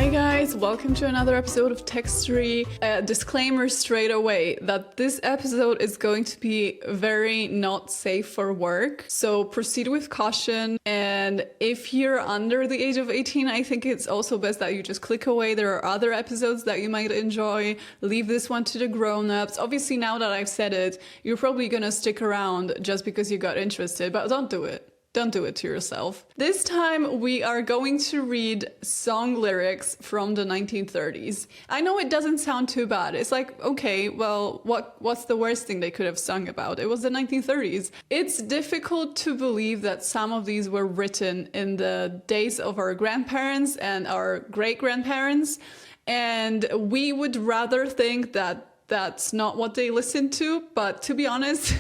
Hi guys, welcome to another episode of Textory. Disclaimer straight away that this episode is going to be very not safe for work, so proceed with caution. And if you're under the age of 18, I think it's also best that you just click away. There are other episodes that you might enjoy. Leave this one to the grown-ups. Obviously, now that I've said it, you're probably gonna stick around just because you got interested, but don't do it. Don't do it to yourself. This time we are going to read song lyrics from the 1930s. I know it doesn't sound too bad. It's like, okay, well, what's the worst thing they could have sung about? It was the 1930s. It's difficult to believe that some of these were written in the days of our grandparents and our great-grandparents, and we would rather think that that's not what they listened to, but to be honest,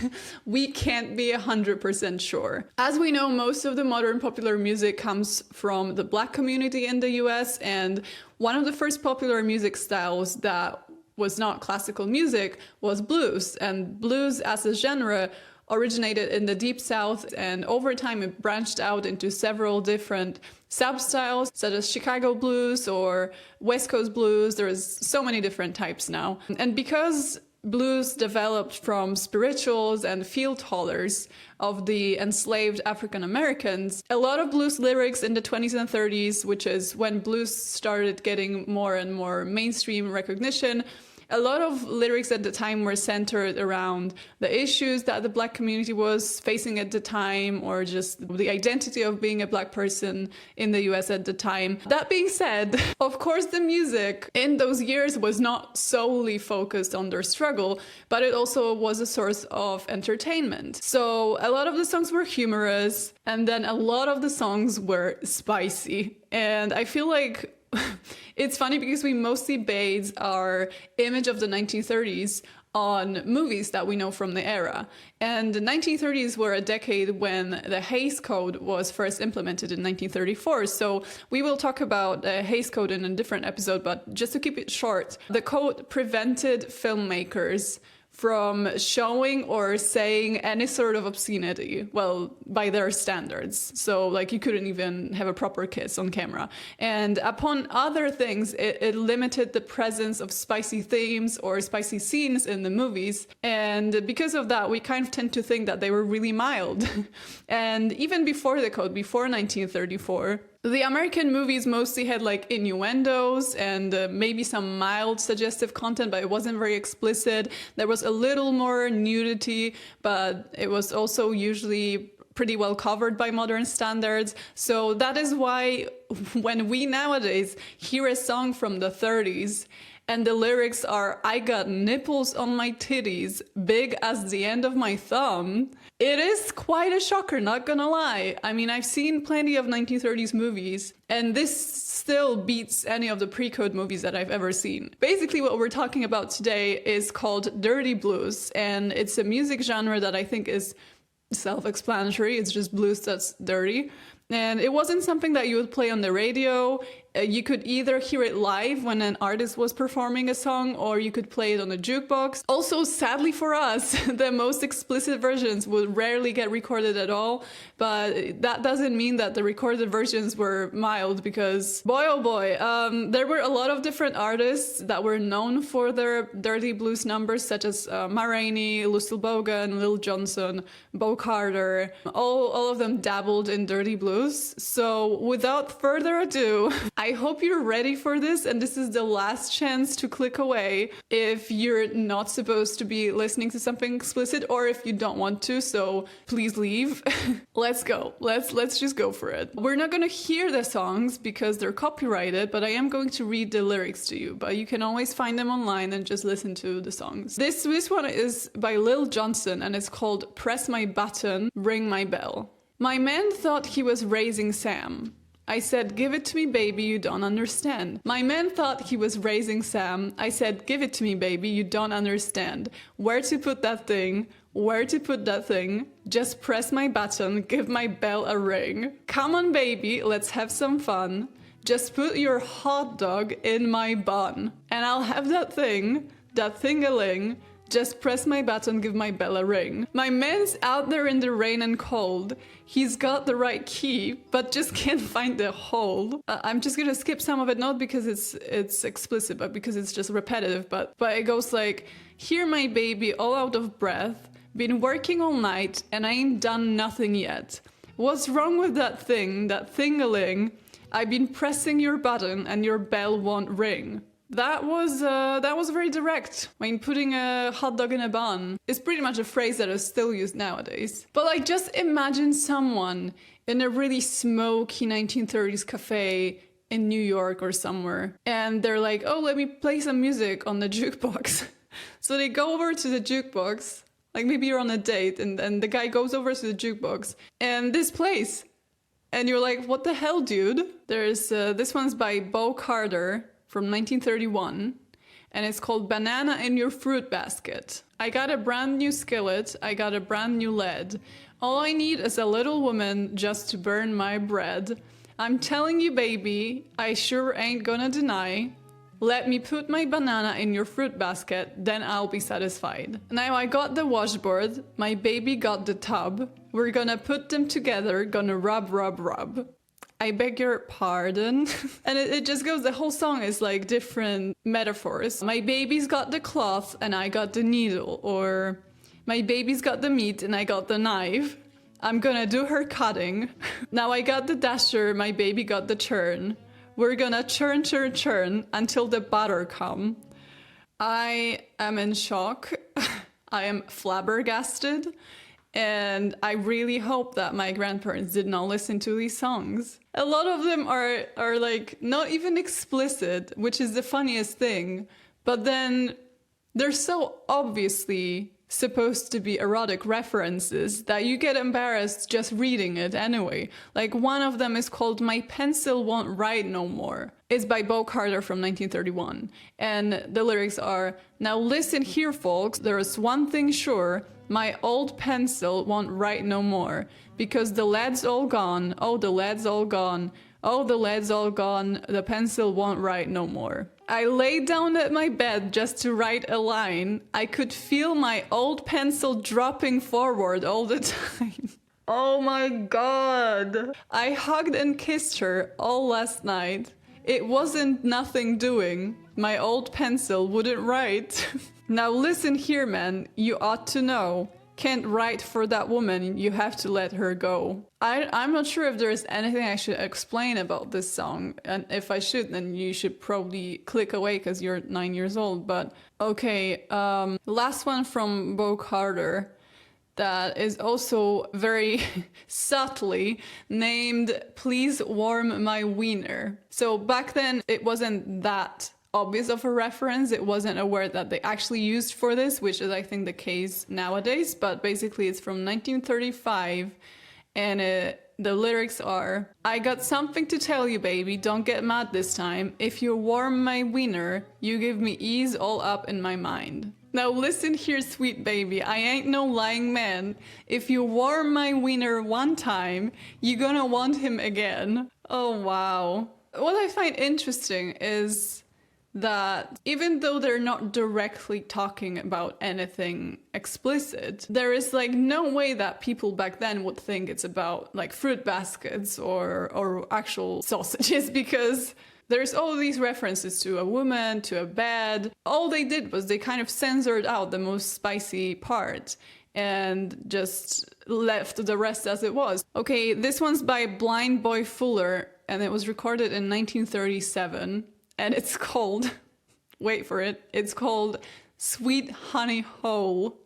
we can't be 100% sure. As we know, most of the modern popular music comes from the Black community in the US, and one of the first popular music styles that was not classical music was blues. And blues as a genre originated in the Deep South, and over time it branched out into several different substyles, such as Chicago blues or West Coast blues. There's so many different types now. And because blues developed from spirituals and field hollers of the enslaved African Americans, a lot of blues lyrics in the 20s and 30s, which is when blues started getting more and more mainstream recognition, a lot of lyrics at the time were centered around the issues that the Black community was facing at the time, or just the identity of being a Black person in the US at the time. That being said, of course, the music in those years was not solely focused on their struggle, but it also was a source of entertainment. So a lot of the songs were humorous, and then a lot of the songs were spicy. And I feel like it's funny because we mostly base our image of the 1930s on movies that we know from the era. And the 1930s were a decade when the Hays Code was first implemented in 1934. So we will talk about the Hays Code in a different episode, but just to keep it short, the code prevented filmmakers from showing or saying any sort of obscenity, well, by their standards. So like you couldn't even have a proper kiss on camera. And upon other things, it limited the presence of spicy themes or spicy scenes in the movies. And because of that, we kind of tend to think that they were really mild. And even before the code, before 1934, the American movies mostly had like innuendos and maybe some mild suggestive content, but it wasn't very explicit. There was a little more nudity, but it was also usually pretty well covered by modern standards. So that is why when we nowadays hear a song from the 30s and the lyrics are, "I got nipples on my titties, big as the end of my thumb," it is quite a shocker, not gonna lie. I mean, I've seen plenty of 1930s movies, and this still beats any of the pre-code movies that I've ever seen. Basically, what we're talking about today is called dirty blues, and it's a music genre that I think is self-explanatory. It's just blues that's dirty. And it wasn't something that you would play on the radio. You could either hear it live when an artist was performing a song, or you could play it on a jukebox. Also, sadly for us, the most explicit versions would rarely get recorded at all, but that doesn't mean that the recorded versions were mild, because boy oh boy, there were a lot of different artists that were known for their dirty blues numbers, such as Ma Rainey, Lucille Bogan, Lil Johnson, Bo Carter. All of them dabbled in dirty blues. So without further ado, I hope you're ready for this, and this is the last chance to click away if you're not supposed to be listening to something explicit, or if you don't want to, so please leave. Let's go. Let's just go for it. We're not gonna hear the songs because they're copyrighted, but I am going to read the lyrics to you, but you can always find them online and just listen to the songs. This one is by Lil Johnson, and it's called "Press My Button, Ring My Bell." My man thought he was raising Sam. I said, "Give it to me, baby, you don't understand." My man thought he was raising Sam. I said, "Give it to me, baby, you don't understand. Where to put that thing? Where to put that thing? Just press my button, give my bell a ring. Come on, baby, let's have some fun. Just put your hot dog in my bun, and I'll have that thing-a-ling, Just press my button, give my bell a ring. My man's out there in the rain and cold. He's got the right key, but just can't find the hole. I'm just gonna skip some of it, not because it's explicit, but because it's just repetitive. But it goes like, here my baby, all out of breath. Been working all night and I ain't done nothing yet. What's wrong with that thing-a-ling? I've been pressing your button and your bell won't ring. That was very direct. I mean, putting a hot dog in a bun is pretty much a phrase that is still used nowadays. But like, just imagine someone in a really smoky 1930s cafe in New York or somewhere, and they're like, oh, let me play some music on the jukebox. So they go over to the jukebox, like maybe you're on a date, and the guy goes over to the jukebox, and this plays. And you're like, what the hell, dude? There's, this one's by Bo Carter, from 1931, and it's called Banana in Your Fruit Basket. I got a brand new skillet, I got a brand new lead. All I need is a little woman just to burn my bread. I'm telling you, baby, I sure ain't gonna deny. Let me put my banana in your fruit basket, then I'll be satisfied. Now I got the washboard, my baby got the tub. We're gonna put them together, gonna rub, rub, rub. I beg your pardon. And it just goes, the whole song is like different metaphors. My baby's got the cloth and I got the needle. Or my baby's got the meat and I got the knife. I'm gonna do her cutting. Now I got the dasher, my baby got the churn. We're gonna churn, churn, churn until the butter come. I am in shock. I am flabbergasted. And I really hope that my grandparents did not listen to these songs. A lot of them are like not even explicit, which is the funniest thing. But then they're so obviously supposed to be erotic references that you get embarrassed just reading it anyway. Like one of them is called My Pencil Won't Write No More. It's by Bo Carter from 1931. And the lyrics are, now listen here folks, there is one thing sure, my old pencil won't write no more, because the lead's all gone, oh the lead's all gone, oh the lead's all gone, the pencil won't write no more. I lay down at my bed just to write a line, I could feel my old pencil dropping forward all the time. Oh my god. I hugged and kissed her all last night. It wasn't nothing doing, my old pencil wouldn't write. Now listen here, man, you ought to know. Can't write for that woman, you have to let her go. I'm not sure if there's anything I should explain about this song, and if I should, then you should probably click away because you're 9 years old, but okay, last one from Bo Carter that is also very subtly named Please Warm My Wiener. So back then it wasn't that obvious of a reference, it wasn't a word that they actually used for this, which is I think the case nowadays, but basically it's from 1935 and the lyrics are, I got something to tell you baby, don't get mad this time, if you warm my wiener, you give me ease all up in my mind. Now listen here sweet baby, I ain't no lying man, if you warm my wiener one time, you gonna want him again. Oh wow. What I find interesting is that even though they're not directly talking about anything explicit, there is like no way that people back then would think it's about like fruit baskets or actual sausages, because there's all these references to a woman, to a bed. All they did was they kind of censored out the most spicy part and just left the rest as it was. Okay, this one's by Blind Boy Fuller and it was recorded in 1937. And it's called, wait for it, it's called Sweet Honey Hole.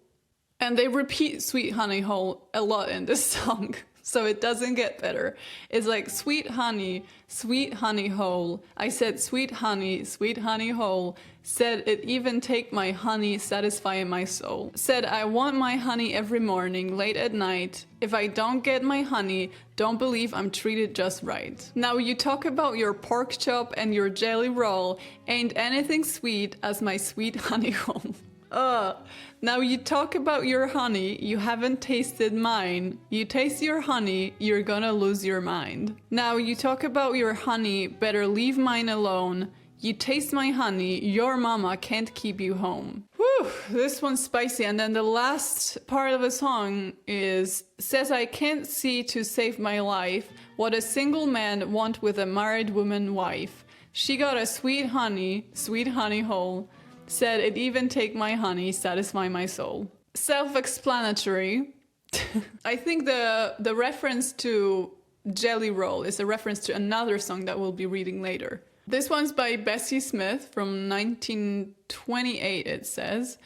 And they repeat Sweet Honey Hole a lot in this song, so it doesn't get better. It's like sweet honey hole. I said sweet honey hole. Said it even take my honey, satisfying my soul. Said I want my honey every morning, late at night. If I don't get my honey, don't believe I'm treated just right. Now you talk about your pork chop and your jelly roll. Ain't anything sweet as my sweet honey hole. Now you talk about your honey, you haven't tasted mine. You taste your honey, you're gonna lose your mind. Now you talk about your honey, better leave mine alone. You taste my honey, your mama can't keep you home. Woo! Whew, this one's spicy. And then the last part of the song is, says I can't see to save my life what a single man want with a married woman wife. She got a sweet honey hole. Said it even take my honey, satisfy my soul. Self-explanatory. I think the reference to Jelly Roll is a reference to another song that we'll be reading later. This one's by Bessie Smith from 1928, it says,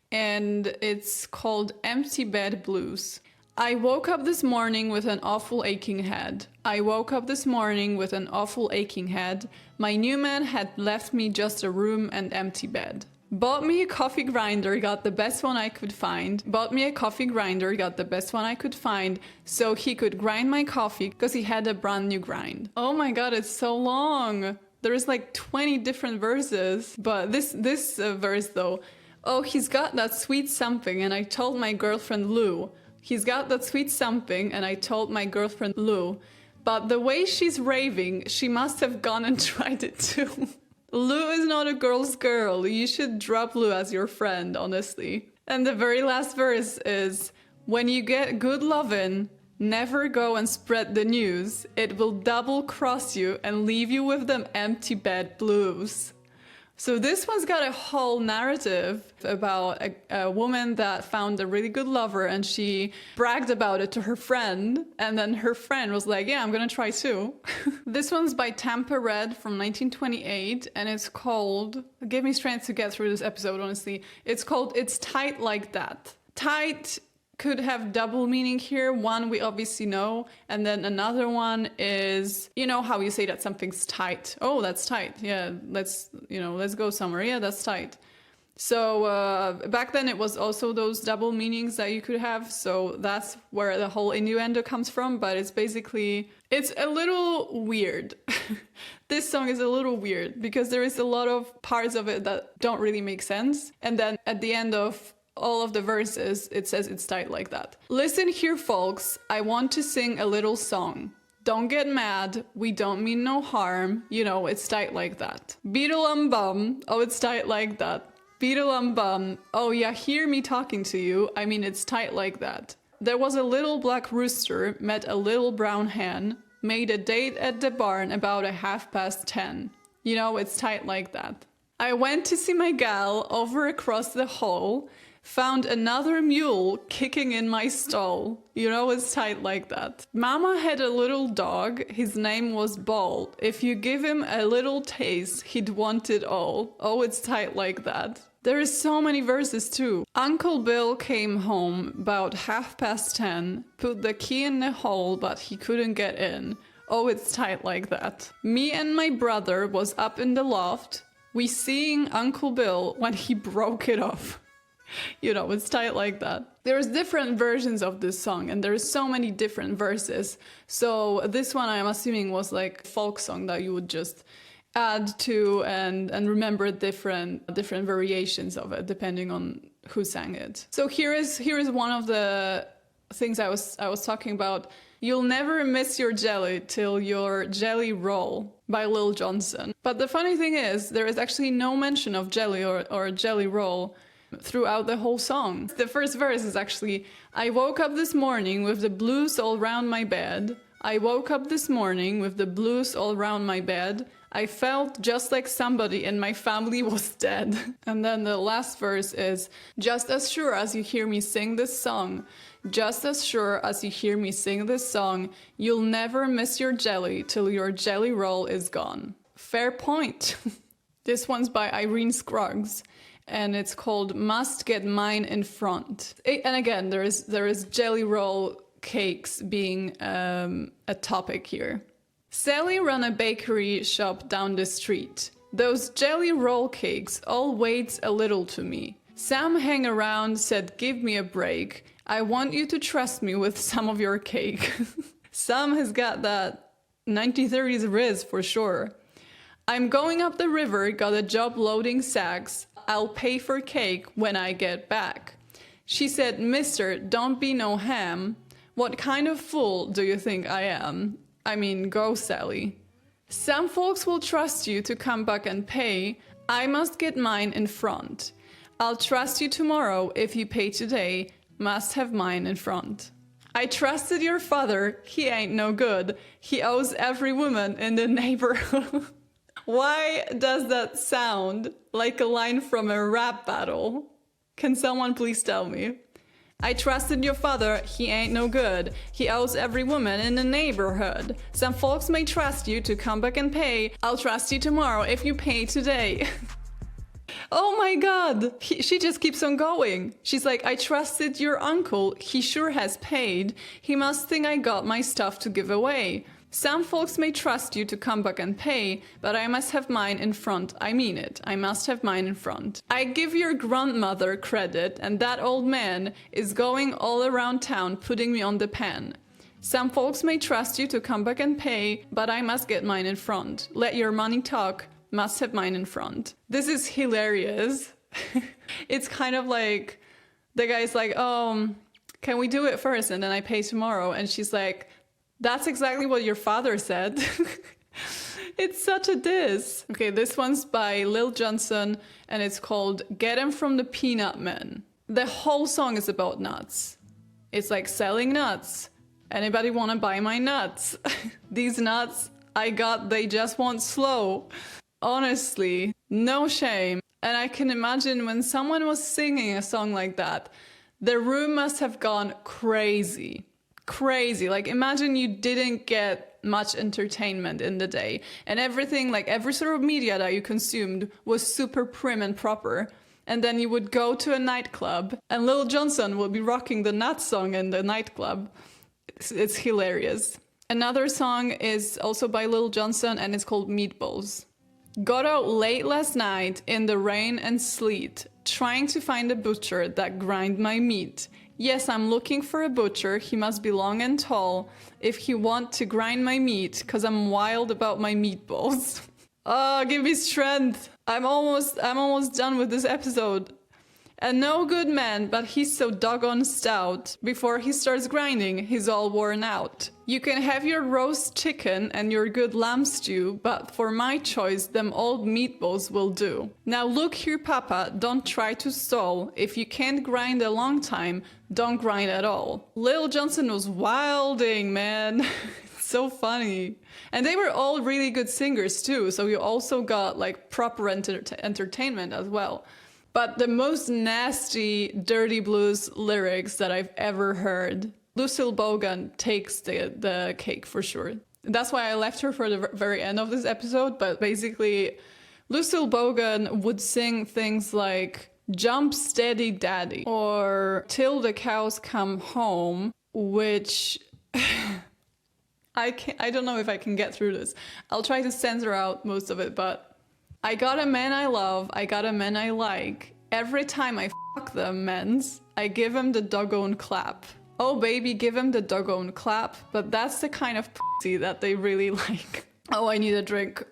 and it's called Empty Bed Blues. I woke up this morning with an awful aching head. I woke up this morning with an awful aching head. My new man had left me just a room and empty bed. Bought me a coffee grinder, got the best one I could find. Bought me a coffee grinder, got the best one I could find, so he could grind my coffee because he had a brand new grind. Oh my god, it's so long. There's like 20 different verses, but this verse though, oh, he's got that sweet something and I told my girlfriend Lou. He's got that sweet something and I told my girlfriend Lou. But the way she's raving, she must have gone and tried it too. Lou is not a girl's girl. You should drop Lou as your friend, honestly. And the very last verse is, when you get good lovin', never go and spread the news. It will double cross you and leave you with them empty bed blues. So this one's got a whole narrative about a woman that found a really good lover and she bragged about it to her friend, and then her friend was like, yeah, I'm gonna try too. This one's by Tampa Red from 1928 and it's called, it gave me strength to get through this episode, honestly. It's called It's Tight Like That. Tight could have double meaning here. One we obviously know, and then another one is, you know how you say that something's tight. Oh, that's tight. Yeah, let's go somewhere. Yeah, that's tight. So back then it was also those double meanings that you could have. So that's where the whole innuendo comes from. But it's basically, it's a little weird. This song is a little weird because there is a lot of parts of it that don't really make sense. And then at the end of all of the verses, it says it's tight like that. Listen here, folks, I want to sing a little song. Don't get mad, we don't mean no harm, you know, it's tight like that. Beetle-um-bum, oh, it's tight like that. Beetle-um-bum, oh yeah, hear me talking to you, I mean, it's tight like that. There was a little black rooster, met a little brown hen, made a date at the barn about 10:30. You know, it's tight like that. I went to see my gal over across the hall, found another mule kicking in my stall. You know, it's tight like that. Mama had a little dog, his name was Bald. If you give him a little taste, he'd want it all. Oh, it's tight like that. There is so many verses too. Uncle Bill came home about 10:30, put the key in the hole, but he couldn't get in. Oh, it's tight like that. Me and my brother was up in the loft. We seeing Uncle Bill when he broke it off. You know, it's tight like that. There's different versions of this song and there's so many different verses. So this one I'm assuming was like a folk song that you would just add to and remember different variations of it depending on who sang it. So here is one of the things I was talking about. You'll never miss your jelly till your jelly roll by Lil Johnson. But the funny thing is there is actually no mention of jelly or jelly roll throughout the whole song. The first verse is actually, I woke up this morning with the blues all round my bed. I woke up this morning with the blues all round my bed. I felt just like somebody in my family was dead. And then the last verse is, just as sure as you hear me sing this song, just as sure as you hear me sing this song, you'll never miss your jelly till your jelly roll is gone. Fair point. This one's by Irene Scruggs. And it's called Must Get Mine in Front. And again, there is jelly roll cakes being a topic here. Sally run a bakery shop down the street. Those jelly roll cakes all weighs a little to me. Sam hang around, said give me a break. I want you to trust me with some of your cake. Sam has got that 1930s riz for sure. I'm going up the river, got a job loading sacks. I'll pay for cake when I get back. She said, Mister, don't be no ham. What kind of fool do you think I am? I mean, go, Sally. Some folks will trust you to come back and pay. I must get mine in front. I'll trust you tomorrow if you pay today, must have mine in front. I trusted your father, he ain't no good. He owes every woman in the neighborhood. Why does that sound like a line from a rap battle? Can someone please tell me? I trusted your father, he ain't no good. He owes every woman in the neighborhood. Some folks may trust you to come back and pay. I'll trust you tomorrow if you pay today. Oh my god, she just keeps on going. She's like, I trusted your uncle, he sure has paid. He must think I got my stuff to give away. Some folks may trust you to come back and pay, but I must have mine in front. I mean it, I must have mine in front. I give your grandmother credit, and that old man is going all around town putting me on the pen. Some folks may trust you to come back and pay, but I must get mine in front. Let your money talk. Must have mine in front. This is hilarious. It's kind of like the guy's like, oh, can we do it first and then I pay tomorrow? And she's like, that's exactly what your father said. It's such a diss. Okay, this one's by Lil Johnson and it's called Get 'Em from the Peanut Man. The whole song is about nuts. It's like selling nuts. Anybody wanna buy my nuts? These nuts I got, they just won't slow. Honestly, no shame. And I can imagine when someone was singing a song like that, the room must have gone crazy. Crazy. Like imagine you didn't get much entertainment in the day and everything, like every sort of media that you consumed was super prim and proper. And then you would go to a nightclub and Lil Johnson would be rocking the Nuts song in the nightclub. It's hilarious. Another song is also by Lil Johnson and it's called Meatballs. Got out late last night in the rain and sleet, trying to find a butcher that grind my meat. Yes, I'm looking for a butcher, he must be long and tall, if he want to grind my meat, cause I'm wild about my meatballs. Oh, give me strength. I'm almost done with this episode. A no good man, but he's so doggone stout. Before he starts grinding, he's all worn out. You can have your roast chicken and your good lamb stew, but for my choice, them old meatballs will do. Now look here, papa, don't try to stall. If you can't grind a long time, don't grind at all. Lil Johnson was wilding, man. So funny. And they were all really good singers too, so you also got like proper entertainment as well. But the most nasty, dirty blues lyrics that I've ever heard, Lucille Bogan takes the cake for sure. That's why I left her for the very end of this episode, but basically Lucille Bogan would sing things like Jump Steady Daddy or Till the Cows Come Home, which I don't know if I can get through this. I'll try to censor out most of it, but I got a man I love, I got a man I like. Every time I fuck them mens, I give him the doggone clap. Oh baby, give him the doggone clap, but that's the kind of pussy that they really like. Oh, I need a drink.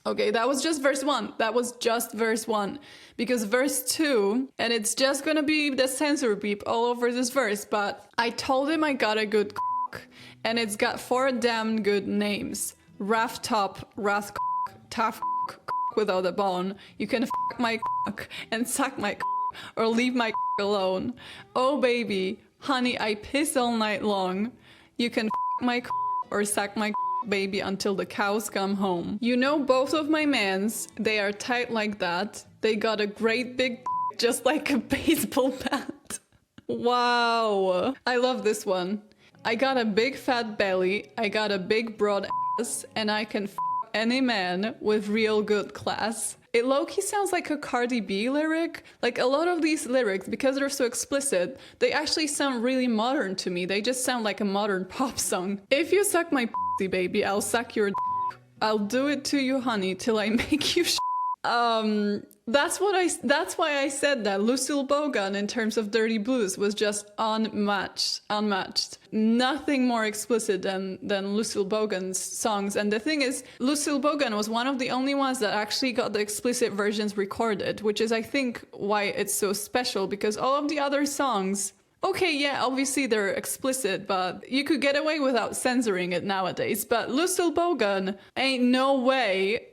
Okay, that was just verse 1. That was just verse 1. Because verse 2, and it's just gonna be the censor beep all over this verse, but I told him I got a good and it's got 4 damn good names. Rough top, wrath tough without a bone. You can fuck my and suck my or leave my alone. Oh baby, honey, I piss all night long. You can fuck my or suck my baby until the cows come home. You know both of my mans, they are tight like that. They got a great big just like a baseball bat. Wow, I love this one. I got a big fat belly, I got a big broad ass, and I can any man with real good class. It low-key sounds like a Cardi B lyric. Like a lot of these lyrics, because they're so explicit, they actually sound really modern to me. They just sound like a modern pop song. If you suck my pussy, baby, I'll suck your d. I'll do it to you, honey, till I make you sh. That's why I said that Lucille Bogan in terms of dirty blues was just unmatched. Nothing more explicit than Lucille Bogan's songs. And the thing is, Lucille Bogan was one of the only ones that actually got the explicit versions recorded, which is I think why it's so special, because all of the other songs, okay, yeah, obviously they're explicit, but you could get away without censoring it nowadays. But Lucille Bogan, ain't no way,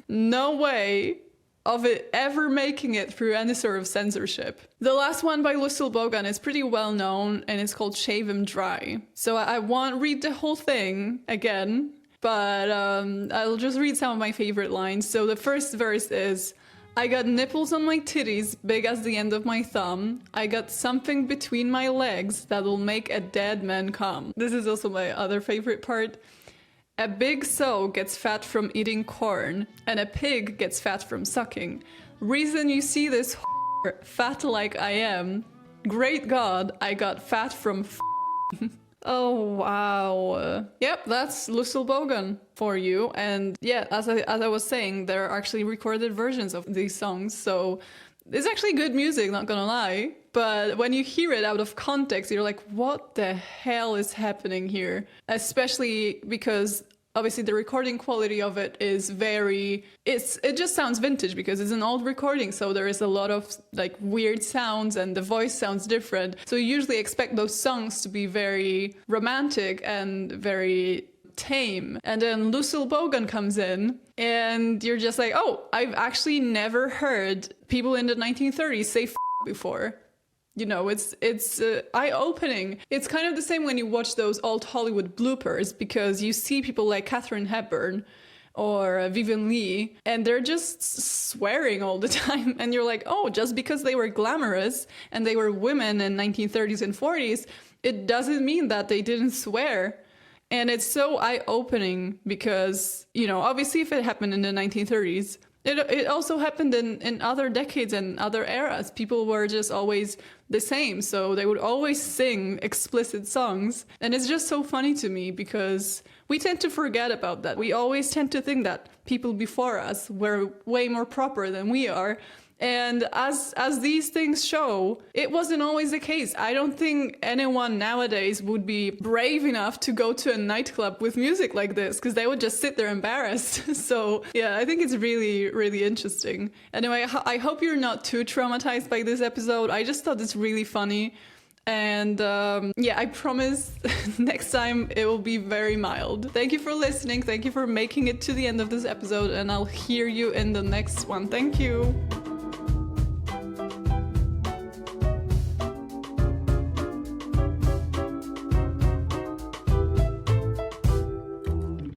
no way. of it ever making it through any sort of censorship. The last one by Lucille Bogan is pretty well known, and it's called Shave 'Em Dry. So I won't read the whole thing again, but I'll just read some of my favorite lines. So the first verse is, I got nipples on my titties big as the end of my thumb. I got something between my legs that'll make a dead man come. This is also my other favorite part. A big sow gets fat from eating corn, and a pig gets fat from sucking. Reason you see this fat like I am. Great God, I got fat from Oh, wow. Yep, that's Lucille Bogan for you. And yeah, as I was saying, there are actually recorded versions of these songs. So it's actually good music, not gonna lie. But when you hear it out of context, you're like, what the hell is happening here? Especially because obviously the recording quality of it is it just sounds vintage because it's an old recording, so there is a lot of like weird sounds and the voice sounds different. So you usually expect those songs to be very romantic and very tame. And then Lucille Bogan comes in and you're just like, oh, I've actually never heard people in the 1930s say f before. You know, it's eye-opening. It's kind of the same when you watch those old Hollywood bloopers, because you see people like Katharine Hepburn or Vivian Leigh, and they're just swearing all the time. And you're like, oh, just because they were glamorous and they were women in 1930s and 40s, it doesn't mean that they didn't swear. And it's so eye-opening because, you know, obviously if it happened in the 1930s, it also happened in other decades and other eras. People were just always the same, so they would always sing explicit songs. And it's just so funny to me because we tend to forget about that. We always tend to think that people before us were way more proper than we are. And as these things show, it wasn't always the case. I don't think anyone nowadays would be brave enough to go to a nightclub with music like this, because they would just sit there embarrassed. So yeah, I think it's really, really interesting. Anyway, I hope you're not too traumatized by this episode. I just thought it's really funny. And yeah, I promise next time it will be very mild. Thank you for listening. Thank you for making it to the end of this episode, and I'll hear you in the next one. Thank you.